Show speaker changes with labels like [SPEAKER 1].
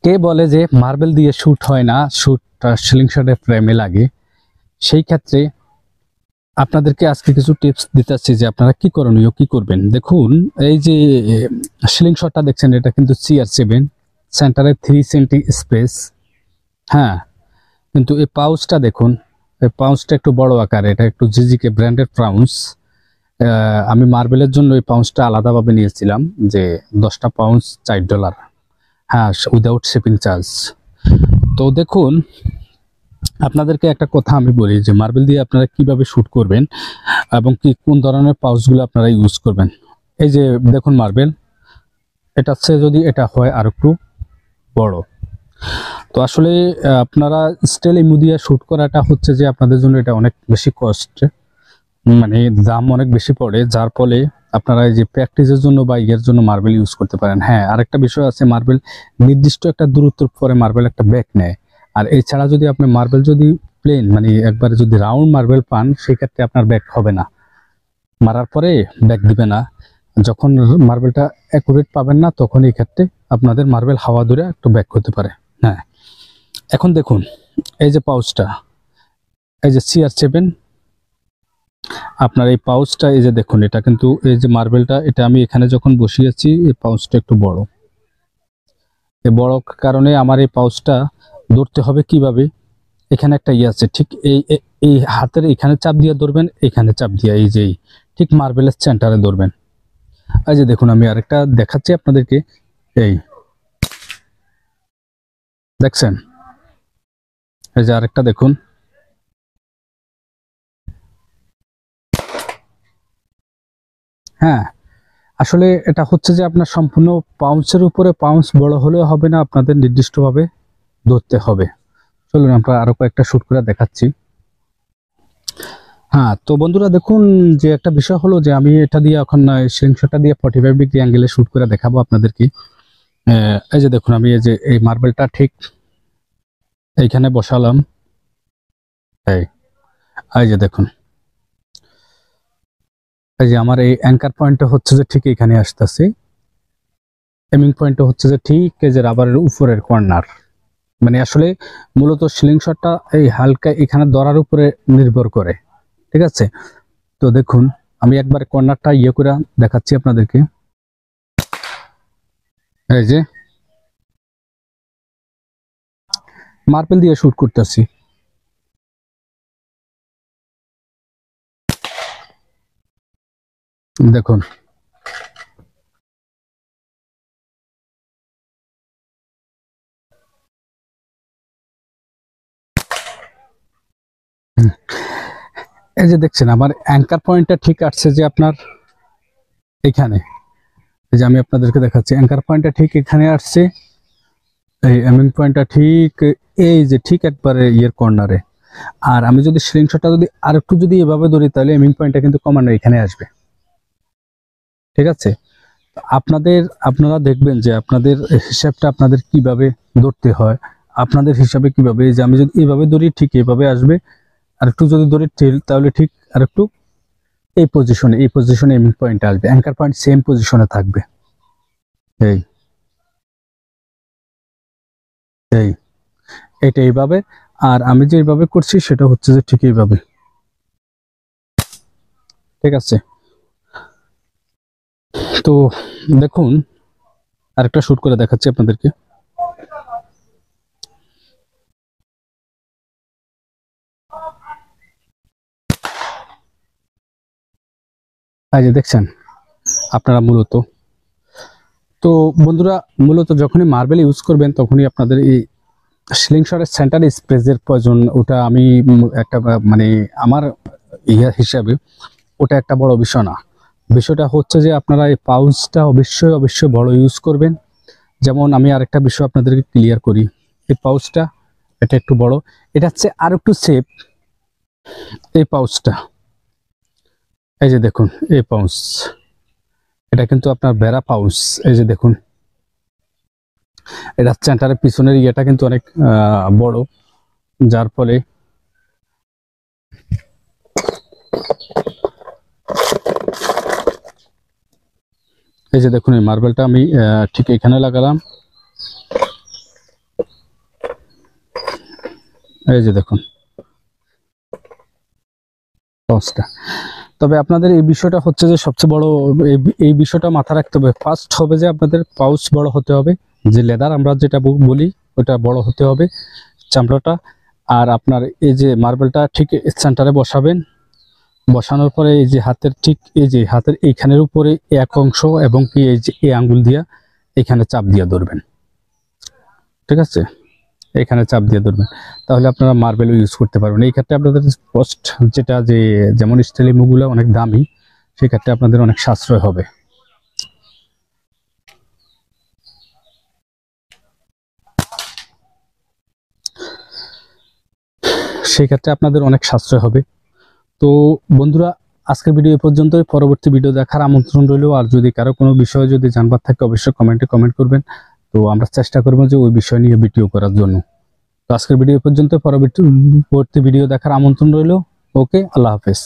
[SPEAKER 1] কে বলে যে মার্বেল দিয়ে শুট হয় না, শুটটা স্লিংশটের ফ্রেমে লাগে। সেই ক্ষেত্রে আপনাদেরকে আজকে কিছু টিপস দিতেছি যে আপনারা কি করণীয়, কি করবেন। দেখুন, এই যে স্লিংশটটা দেখছেন, এটা কিন্তু CR7, সেন্টারে 3 সেন্টি স্পেস। হ্যাঁ, কিন্তু এই পাউচটা দেখুন, এই পাউচটা একটু বড় আকারে, এটা একটু জিজিকে ব্র্যান্ডের পাউচ। আমি মার্বেলের জন্য এই পাউচটা আলাদাভাবে নিয়েছিলাম, যে 10টা পাউচ $4। হ্যাঁ, উইদাউট শিপিং চার্জ। তো দেখুন, আপনাদেরকে একটা কথা আমি বলি যে মার্বেল দিয়ে আপনারা কিভাবে শুট করবেন এবং কি কোন ধরনের পাউচগুলো আপনারা ইউজ করবেন। এই যে দেখুন মার্বেল, এটার চেয়ে যদি এটা হয় আর একটু বড়, তো আসলে আপনারা স্টিল ইমু দিয়ে শুট করাটা হচ্ছে যে আপনাদের জন্য এটা অনেক বেশি কস্ট, মানে দাম অনেক বেশি পড়ে, যার ফলে আপনারা এই যে প্র্যাকটিসের জন্য বা ইয়ের জন্য মার্বেল ইউজ করতে পারেন। হ্যাঁ, আরেকটা বিষয় আছে, মার্বেল নির্দিষ্ট একটা দূরত্বের পরে মার্বেল একটা ব্যাক নেয়। আর এছাড়া যদি আপনি মার্বেল যদি প্লেন মানে একবারে যদি রাউন্ড মার্বেল পান, সেক্ষেত্রে আপনার ব্যাক হবে না, মারার পরে ব্যাক দিবে না। যখন মার্বেলটা অ্যাকুরেট পাবেন না, তখন এই ক্ষেত্রে আপনাদের মার্বেল হাওয়া ধরে একটু ব্যাক হতে পারে। হ্যাঁ, এখন দেখুন এই যে পাউচটা, এই যে CR7, আপনার এই পাউচটা, এই যে দেখুন, এটা কিন্তু এই যে মার্বেলটা, এটা আমি এখানে যখন বসিয়েছি, এই পাউচটা একটু বড়। এই বড় কারণে আমার এই পাউচটা ধরতে হবে কিভাবে, এখানে একটা ইয়ে আছে, ঠিক এই হাতের এখানে চাপ দিয়ে ধরবেন, এখানে চাপ দিয়ে এই যে ঠিক মার্বেলের সেন্টারে ধরবেন। এই যে দেখুন, আমি আরেকটা দেখাচ্ছি আপনাদেরকে, এই দেখছেন, এই যে আরেকটা দেখুন। হ্যাঁ, আসলে এটা হচ্ছে যে আপনার সম্পূর্ণ পাউন্সের উপরে, পাউন্স বড় হলেও হবে না, আপনাদের নির্দিষ্টভাবে ধরতে হবে। চলুন আমরা আরো কয়েকটা শুট করে দেখাচ্ছি। হ্যাঁ, তো বন্ধুরা দেখুন, যে একটা বিষয় হলো যে আমি এটা দিয়ে এখন স্লিংশটটা দিয়ে 45 ডিগ্রি অ্যাঙ্গেলে শুট করে দেখাবো আপনাদেরকে। এই যে দেখুন, আমি এই যে এই মার্বেলটা ঠিক এইখানে বসালাম। এই যে দেখুন, এই যে আমার এই অ্যাঙ্কার পয়েন্টটা হচ্ছে যে ঠিক এখানে আসতেছে, এমিং পয়েন্টটা হচ্ছে যে ঠিক এই যে রাবারের উপরের কর্নার। মানে আসলে মূলত স্লিংশটটা এই হালকা এখানে ধরার উপরে নির্ভর করে, ঠিক আছে। তো দেখুন, আমি একবার কর্নারটা ইয়ে করে দেখাচ্ছি আপনাদেরকে। এই যে মার্বেল দিয়ে শুট করতেছি, দেখুন। এই যে দেখছেন, আমার অ্যাঙ্কার পয়েন্টটা ঠিক আসছে যে আপনার এখানে। এই যে আমি আপনাদেরকে দেখাচ্ছি, অ্যাঙ্কার পয়েন্টটা ঠিক এখানে আসছে, এই এমিং পয়েন্টটা ঠিক এই যে ঠিক একবারে ইয়ের কর্নারে। আর আমি যদি স্লিংশটটা যদি আরেকটু যদি এভাবে ধরি, তাহলে এমিং পয়েন্টটা কিন্তু কমানো এখানে আসবে, ঠিক আছে। আপনারা দেখবেন যে আপনাদের হিসাবটা আপনাদের কিভাবে ধরতে হয়, আপনাদের হিসাবে কিভাবে, এই যে আমি যদি এইভাবে ধরি ঠিক এইভাবে আসবে, আর একটু যদি ধরি তাহলে ঠিক আর একটু এই পজিশনে এমিং পয়েন্ট আসবে, অ্যাঙ্কার পয়েন্ট সেম পজিশনে থাকবে। এই এই এটা এইভাবে, আর আমি যে এইভাবে করছি সেটা হচ্ছে যে ঠিক এইভাবে, ঠিক আছে। তো দেখুন, আরেকটা শুট করে দেখাচ্ছি আপনাদেরকে। এই যে দেখছেন আপনারা তো বন্ধুরা, মূলত যখনই মার্বেল ইউজ করবেন, তখনই আপনাদের এই স্লিংশটের সেন্টার স্পেসের প্রয়োজন। ওটা আমি একটা মানে আমার ইয়া হিসাবে ওটা একটা বড় বিষয় না। বিষয়টা হচ্ছে যে আপনারা এই পাউচটা অবশ্যই বড় ইউজ করবেন। যেমন আমি আরেকটা বিষয় আপনাদেরকে ক্লিয়ার করি, এই পাউচটা এটা একটু বড়, এটা হচ্ছে আর একটু সেফ। এই পাউচটা, এই যে দেখুন, এই পাউচ, এটা কিন্তু আপনার বেড়া পাউচ। এই যে দেখুন, এটা সেন্টারের পিছনের ইয়েটা কিন্তু অনেক বড়, যার ফলে এই যে দেখুন, এই মার্বেলটা আমি ঠিক এখানে লাগালাম, এই যে দেখুন পাউচটা। তবে আপনাদের এই বিষয়টা হচ্ছে যে সবচেয়ে বড়, এই বিষয়টা মাথায় রাখতে হবে। ফার্স্ট হবে যে আপনাদের পাউচ বড় হতে হবে, যে লেদার আমরা যেটা বলি ওটা বড় হতে হবে চামড়াটা। আর আপনার এই যে মার্বেলটা ঠিক সেন্টারে বসাবেন, বসানোর পরে এই যে হাতের ঠিক এই যে হাতের এইখানের উপরে এক অংশ এবং কি এই যে এই আঙ্গুল দিয়া এখানে চাপ দিয়ে ধরবেন, ঠিক আছে? এখানে চাপ দিয়ে ধরবেন, তাহলে আপনারা মার্বেল ইউজ করতে পারবেন। এই ক্ষেত্রে আপনাদের কস্ট যেটা যে যেমন স্টিল ইমোগুলো অনেক দামি, সেই ক্ষেত্রে আপনাদের অনেক সাশ্রয় হবে। সেই ক্ষেত্রে আপনাদের অনেক সাশ্রয় হবে। তো বন্ধুরা, আজকের ভিডিও এ পর্যন্তই। পরবর্তী ভিডিও দেখার আমন্ত্রণ রইল। আর যদি কারো কোনো বিষয়ে যদি জানবার থাকে অবশ্যই কমেন্ট করবেন। তো আমরা চেষ্টা করবো যে ওই বিষয় নিয়ে ভিডিও করার জন্য। তো আজকের ভিডিও পর্যন্ত, পরবর্তী ভিডিও দেখার আমন্ত্রণ রইল। ওকে, আল্লাহ হাফেজ।